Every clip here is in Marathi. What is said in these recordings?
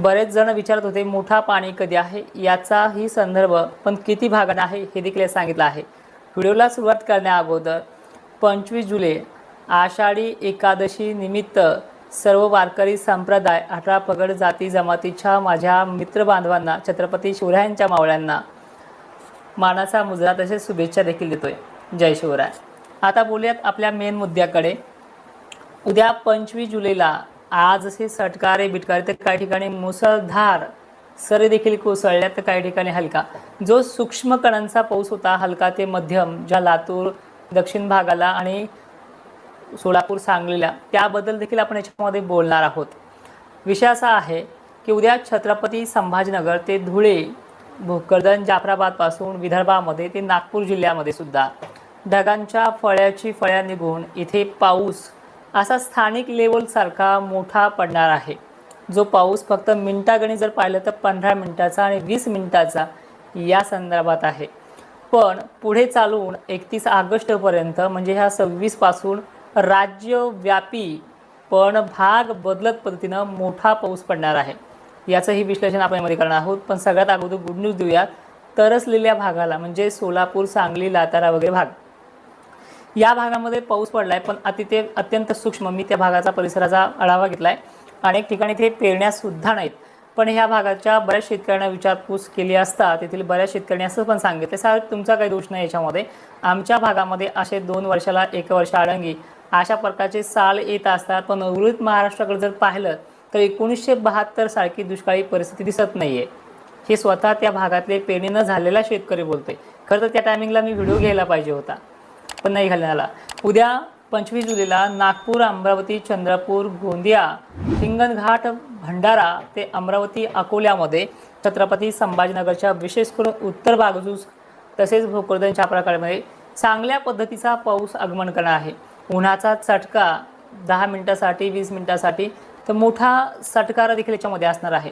बरेच जण विचारत होते मोठा पाणी कधी आहे, याचाही संदर्भ पण किती भागात आहे हे देखील सांगितलं आहे। व्हिडिओला सुरुवात करण्या अगोदर 25 जुलै आषाढी एकादशी निमित्त सर्व वारकरी संप्रदाय 18 पगड जाती जमातीच्या माझ्या मित्र बांधवांना, छत्रपती शिवरायांच्या मावळ्यांना मानाचा मुजरा तसेच शुभेच्छा देखील देतोय। जय शिवराय। आता बोलूयात आपल्या मेन मुद्द्याकडे। उद्या 25 जुलैला आज असे सटकारे बिटकारे तर काही ठिकाणी मुसळधार सरी देखील कोसळल्या, तर काही ठिकाणी हलका जो सूक्ष्म कणांचा पाऊस होता, हलका ते मध्यम, ज्या लातूर दक्षिण भागाला आणि सोलापूर सांगलीला, त्याबद्दल देखील आपण याच्यामध्ये बोलणार आहोत। विषय असा आहे की उद्या छत्रपती संभाजीनगर ते धुळे, भोकरदन, जाफराबाद पासून विदर्भामध्ये ते नागपूर जिल्ह्यामध्ये सुद्धा ढगांच्या फळ्या निघून इथे पाऊस असा स्थानिक लेवल सारखा मोठा पडणार आहे। जो पाऊस फक्त मिनिटागणी जर पाहिलं तर 15 मिनिटाचा आणि 20 मिनिटाचा या संदर्भात आहे, पण पुढे चालून 31 ऑगस्टपर्यंत म्हणजे ह्या 26 पासून राज्यव्यापी पण भाग बदलत पद्धतीनं मोठा पाऊस पडणार आहे। याचंही विश्लेषण आपण यामध्ये करणार आहोत। पण सगळ्यात अगोदर गुड न्यूज देऊयात। तरसलेल्या भागाला म्हणजे सोलापूर, सांगली, सातारा वगैरे भाग, या भागामध्ये पाऊस पडलाय, पण अत्यंत सूक्ष्म। मी त्या भागाचा परिसराचा आढावा घेतलाय। अनेक ठिकाणी ते पेरण्या सुद्धा नाहीत, पण ह्या भागाच्या बऱ्याच शेतकऱ्यांना विचारपूस केली असता तेथील बऱ्याच शेतकऱ्यांनी असं पण सांगितलं, साहेब तुमचा काही दोष नाही याच्यामध्ये, आमच्या भागामध्ये असे 2 वर्षाला 1 वर्ष आडंगी अशा प्रकारचे साल येत असतात, पण उर्वरित महाराष्ट्राकडे जर पाहिलं तर 1972 सारखी दुष्काळी परिस्थिती दिसत नाहीये। हे स्वतः त्या भागातले पेरणी न झालेला शेतकरी बोलतोय। खरं तर त्या टायमिंगला मी व्हिडिओ घ्यायला पाहिजे होता, पण नाही घालण्यात आला। उद्या 25 जुलैला नागपूर, अमरावती, चंद्रपूर, गोंदिया, हिंगणघाट, भंडारा ते अमरावती, अकोल्यामध्ये छत्रपती संभाजीनगरच्या विशेष करून उत्तर बाजूस तसेच भोकरदनच्या प्रकारामध्ये चांगल्या पद्धतीचा पाऊस आगमन करणार आहे। उन्हाचा चटका 10 मिनिटासाठी 20 मिनिटासाठी तर मोठा सटकारा देखील याच्यामध्ये असणार आहे।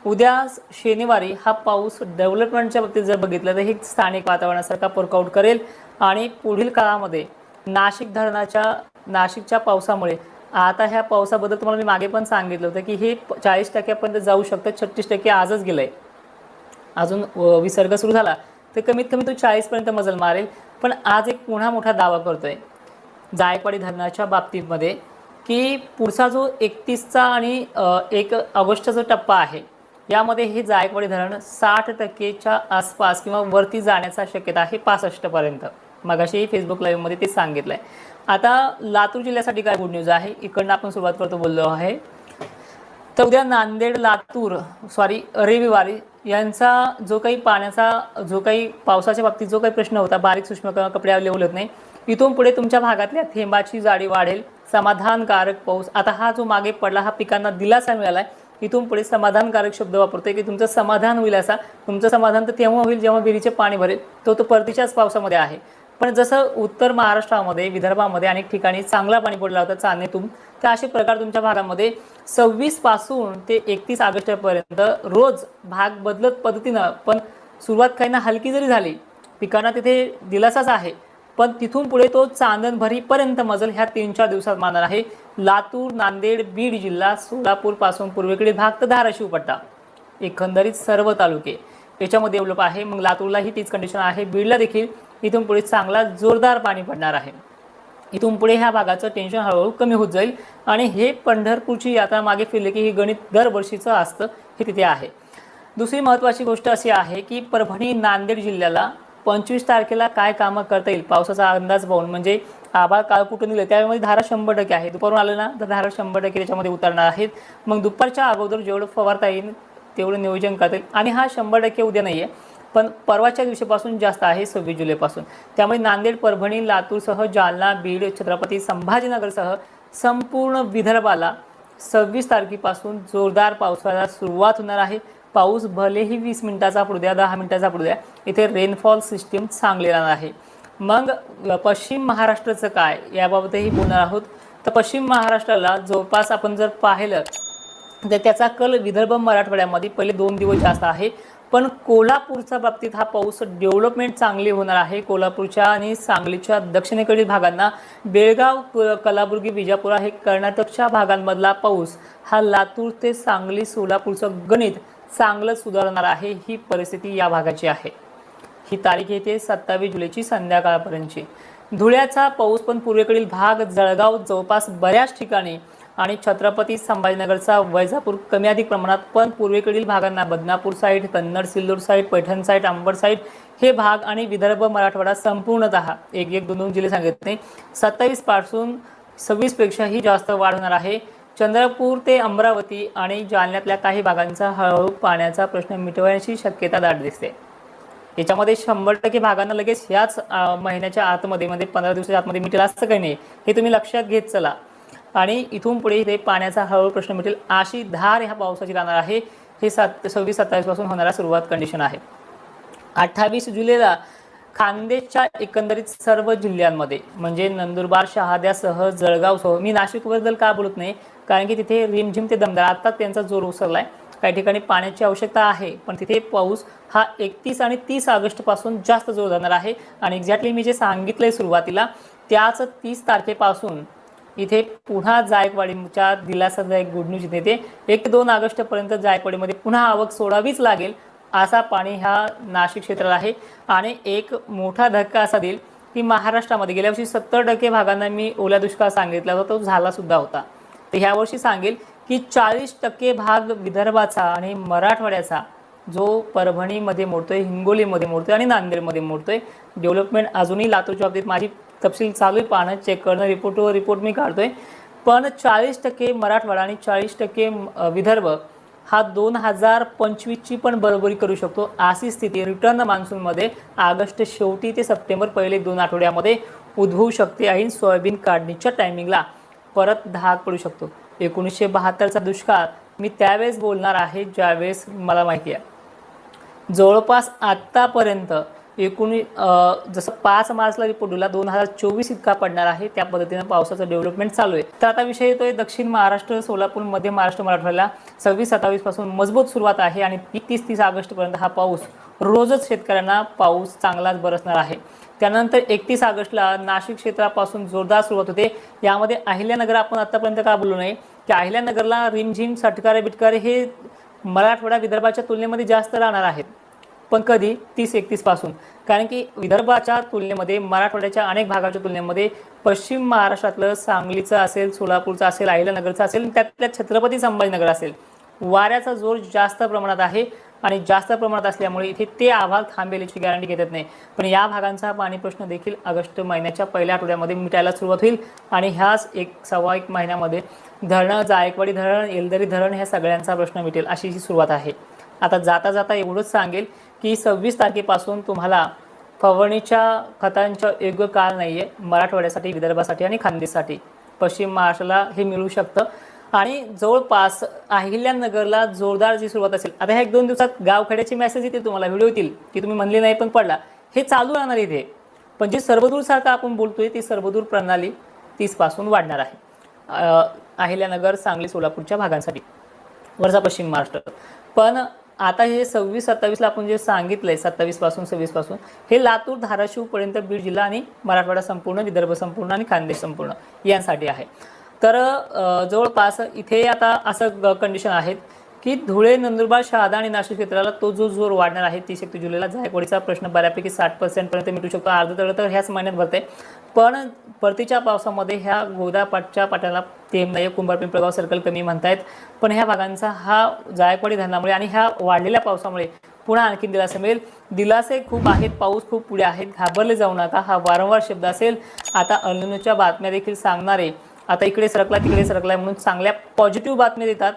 उद्या शनिवारी हा पाऊस डेव्हलपमेंटच्या बाबतीत जर बघितलं तर हे स्थानिक वातावरणासारखा वर्कआउट करेल आणि पुढील काळामध्ये नाशिकच्या पावसामुळे, आता ह्या पावसाबद्दल तुम्हाला मी मागे पण सांगितलं होतं की हे 40% पर्यंत जाऊ शकतं। 36% आजच गेलंय, अजून विसर्ग सुरू झाला तर कमीत कमी तो 40 पर्यंत मजल मारेल। पण आज एक पुन्हा मोठा दावा करतोय जायकवाडी धरणाच्या बाबतीमध्ये की पुढचा जो 31चा आणि 1 ऑगस्टचा जो टप्पा आहे, यामध्ये हे जायकवाडी धरण 60%च्या आसपास किंवा वरती जाण्याचा शक्यता आहे 65 पर्यंत। मगाशी फेसबुक लाईव्ह मध्ये ते सांगितलंय। आता लातूर जिल्ह्यासाठी काय गुड न्यूज आहे, इकडनं आपण सुरुवात करतो बोललो आहे। तर उद्या नांदेड, लातूर रविवारी यांचा जो काही पावसाच्या बाबतीत जो काही प्रश्न होता, बारीक सूक्ष्म कपडे लेवल होत नाही, इथून पुढे तुमच्या भागातल्या थेंबाची जाडी वाढेल, समाधानकारक पाऊस। आता हा जो मागे पडला हा पिकांना दिलासा मिळालाय, इथून पुढे समाधानकारक शब्द वापरतोय की तुमचं समाधान होईल। असा तुमचं समाधान तर तेव्हा होईल जेव्हा विहिरीचे पाणी भरेल, तो परतीच्याच पावसामध्ये आहे। पण जसं उत्तर महाराष्ट्रामध्ये, विदर्भामध्ये अनेक ठिकाणी चांगला पाणी पडला होता चांदणीतून, तर असे प्रकार तुमच्या भागामध्ये 26 पासून ते 31 ऑगस्टपर्यंत रोज भाग बदलत पद्धतीनं, पण सुरुवात काही ना हलकी जरी झाली, पिकांना तिथे दिलासाच आहे, पण तिथून पुढे तो चांदणभरीपर्यंत मजल ह्या 3-4 दिवसात मानणार आहे। लातूर, नांदेड, बीड जिल्हा, सोलापूर पासून पूर्वेकडील भाग तर धाराशिव पट्टा, एकंदरीत सर्व तालुके याच्यामध्ये डेव्हलप आहे। मग लातूरलाही तीच कंडिशन आहे, बीडला देखील इथून पुढे चांगला जोरदार पाणी पडणार आहे। इथून पुढे ह्या भागाचं टेन्शन हळूहळू कमी होत जाईल आणि हे पंढरपूरची यात्रा मागे फिरले की हे गणित दरवर्षीचं असतं, हे तिथे आहे। दुसरी महत्त्वाची गोष्ट अशी आहे की परभणी, नांदेड जिल्ह्याला 25 तारखेला काय कामं करता येईल पावसाचा अंदाज पाहून, म्हणजे आभाळ काळ कुठून निघलं त्यामध्ये धारा 100% आहे। दुपारून आलं ना तर धारा 100% त्याच्यामध्ये उतरणार आहेत। मग दुपारच्या अगोदर जेवढं फवारता येईल तेवढं नियोजन करता येईल आणि हा 100% उद्या नाही आहे, पण परवाच्या दिवशीपासून जास्त आहे 26 जुलैपासून। त्यामुळे नांदेड, परभणी, लातूरसह जालना, बीड, छत्रपती संभाजीनगरसह संपूर्ण विदर्भाला 26 तारखेपासून जोरदार पावसाला सुरुवात होणार आहे। पाऊस भलेही 20 मिनिटाचा पडू द्या, 10 मिनिटाचा पडू द्या, इथे रेनफॉल सिस्टीम चांगली राहणार आहे। मग पश्चिम महाराष्ट्राचं काय याबाबतही बोलणार आहोत। तर पश्चिम महाराष्ट्राला जवळपास आपण जर पाहिलं तर त्याचा कल विदर्भ, मराठवाड्यामध्ये पहिले 2 दिवस जास्त आहे, पण कोल्हापूरच्या बाबतीत हा पाऊस डेव्हलपमेंट चांगली होणार आहे। कोल्हापूरच्या आणि सांगलीच्या दक्षिणेकडील भागांना, बेळगाव, कलबुर्गी, विजापूर हे कर्नाटकच्या भागांमधला पाऊस हा लातूर ते सांगली, सोलापूरचं गणित चांगलं सुधारणार आहे। ही परिस्थिती या भागाची आहे। ही तारीख येते 27 जुलैची संध्याकाळपर्यंतची। धुळ्याचा पाऊस पण पूर्वेकडील भाग, जळगाव जवळपास बऱ्याच ठिकाणी आणि छत्रपती संभाजीनगरचा वैजापूर कमी अधिक प्रमाणात, पण पूर्वेकडील भागांना Badnapur side, Kannad, Sillod side, Paithan side, Ambad side हे भाग आणि विदर्भ, मराठवाडा संपूर्णतः एक एक दोन जिल्हे सांगितले 27 पासून 26 पेक्षाही जास्त वाढ होणार आहे। चंद्रपूर ते अमरावती आणि जालन्यातल्या काही भागांचा हळूहळू पाण्याचा प्रश्न मिटवण्याची शक्यता दाट दिसते। याच्यामध्ये 100% भागांना लगेच याच महिन्याच्या आतमध्ये 15 दिवसाच्या आतमध्ये मिटेल असं काही नाही, हे तुम्ही लक्षात घेत चला। आणि इथून पुढे इथे पाण्याचा हळूहळू प्रश्न मिटेल अशी धार ह्या पावसाची राहणार आहे। हे 26-27 पासून होणारा सुरुवात कंडिशन आहे। 28 जुलैला खान्देशच्या एकंदरीत सर्व जिल्ह्यांमध्ये म्हणजे नंदुरबार, शहाद्यासह जळगावसह, मी नाशिकबद्दल का बोलत नाही कारण की तिथे रिमझिम ते दमदार आता त्यांचा जोर उसळलाय। काही ठिकाणी पाण्याची आवश्यकता आहे, पण तिथे पाऊस हा 31 आणि 30 ऑगस्ट पासून जास्त जोर धरणार आहे। आणि एक्झॅक्टली मी जे सांगितलंय सुरुवातीला त्याच 30 तारखेपासून इथे पुन्हा जायकवाडीच्या दिलासादायक गुड न्यूज येते। 1-2 ऑगस्ट पर्यंत जायकवाडीमध्ये पुन्हा आवक सोडावीच लागेल असा पाणी ह्या नाशिक क्षेत्राला आहे। आणि एक मोठा धक्का असा देईल की महाराष्ट्रामध्ये गेल्या वर्षी 70% भागांना मी ओला दुष्काळ सांगितला होता, तो झाला सुद्धा होता। तर ह्या वर्षी सांगेल की 40% भाग विदर्भाचा आणि मराठवाड्याचा जो परभणीमध्ये मोडतोय, हिंगोलीमध्ये मोडतोय आणि नांदेडमध्ये मोडतोय। डेव्हलपमेंट अजूनही लातूरच्या बाबतीत माझी तपशील चालू आहे, पाहणं, चेक करणं, रिपोर्ट मी काढतोय। पण 40% मराठवाडा आणि 40% विदर्भ हा 2025ची पण बरोबरी करू शकतो अशी स्थिती रिटर्न मान्सूनमध्ये ऑगस्ट शेवटी ते सप्टेंबर पहिले 2 आठवड्यामध्ये उद्भवू शकते। आणि सोयाबीन काढणीच्या टायमिंगला परत धाक पडू शकतो। 1972चा दुष्काळ मी त्यावेळेस बोलणार आहे ज्यावेळेस मला माहिती आहे जवळपास आतापर्यंत जसं 5 मार्चला रिपोर्ट दिला 2024 इतका पडणार आहे। त्या पद्धतीने पावसाचं डेव्हलपमेंट चालू आहे। तर आता विषय येतोय दक्षिण महाराष्ट्र, सोलापूर, मध्य महाराष्ट्र, मराठवाड्याला 26-27 पासून मजबूत सुरुवात आहे आणि 30 ऑगस्ट पर्यंत हा पाऊस रोजच शेतकऱ्यांना पाऊस चांगलाच बरसणार आहे। त्यानंतर 31 ऑगस्टला नाशिक क्षेत्रापासून जोरदार सुरुवात होते। यामध्ये अहिल्यानगर आपण आतापर्यंत का बोललो नाही की अहिल्यानगरला रिमझिम, सटकारे, बिटकारे हे मराठवाडा विदर्भाच्या तुलनेमध्ये जास्त राहणार आहेत। पण कधी 30-31 पासून, कारण की विदर्भाच्या तुलनेमध्ये मराठवाड्याच्या अनेक भागाच्या तुलनेमध्ये पश्चिम महाराष्ट्रातलं सांगलीचं असेल, सोलापूरचं असेल, अहिल्यानगरचं असेल, त्यातल्या छत्रपती संभाजीनगर असेल, वाऱ्याचा जोर जास्त प्रमाणात आहे आणि जास्त प्रमाणात असल्यामुळे इथे ते आभाळ थांबेल याची गॅरंटी घेत नाही। पण या भागांचा पाणी प्रश्न देखील ऑगस्ट महिन्याच्या पहिल्या आठवड्यामध्ये मिटायला सुरुवात होईल आणि ह्याच 1-1.25 महिन्यामध्ये धरणं, जायकवाडी धरण, येलदरी धरण ह्या सगळ्यांचा प्रश्न मिटेल अशी ही सुरुवात आहे। आता जाता जाता एवढंच सांगेल की 26 तारखेपासून तुम्हाला फवारणीच्या खतांचा योग्य काळ नाही आहे मराठवाड्यासाठी, विदर्भासाठी आणि खानदेशसाठी। पश्चिम महाराष्ट्राला हे मिळू शकतं आणि जवळपास अहिल्यानगरला जोरदार जी सुरुवात असेल। आता ह्या 1-2 दिवसात गावखेड्याची मेसेज येतील तुम्हाला, व्हिडिओ येतील की तुम्ही म्हणले नाही पण पडला, हे चालू राहणार इथे। पण जी सर्वदूरसारखं आपण बोलतोय ती सर्वदूर प्रणाली 30 पासून वाढणार आहे अहिल्यानगर, सांगली, सोलापूरच्या भागांसाठी, वरचा पश्चिम महाराष्ट्र। पण आता हे 26-27ला आपण जे सांगितलंय 27 पासून 26 पासून हे लातूर, धाराशिव पर्यंत बीड जिल्हा आणि मराठवाडा संपूर्ण, विदर्भ संपूर्ण आणि खानदेश संपूर्ण यांसाठी आहे। तर जवळपास इथे आता असं कंडिशन आहेत की धुळे, नंदुरबार, शहादा आणि नाशिक क्षेत्राला तो जो जोर वाढणार आहे 30 जुलैला जायकवाडीचा प्रश्न बऱ्यापैकी 60% पर्यंत मिटू शकतो। अर्ध तर ह्याच महिन्यात भरते, पण परतीच्या पावसामध्ये ह्या गोदापाटच्या पाट्याला थेंब नाही, कुंभार-पिंपळगाव सर्कल कमी म्हणतायत। पण ह्या भागांचा हा जायकवाडी धरणामुळे आणि ह्या वाढलेल्या पावसामुळे पुन्हा आणखीन दिलासा मिळेल। दिलासे खूप आहेत, पाऊस खूप पुढे आहेत, घाबरले जाऊ नका, हा वारंवार शब्द असेल। आता अल्निनोच्या बातम्या देखील सांगणारे आता इकडे सरकला तिकडे सरकलाय म्हणून चांगल्या पॉझिटिव्ह बातम्या देतात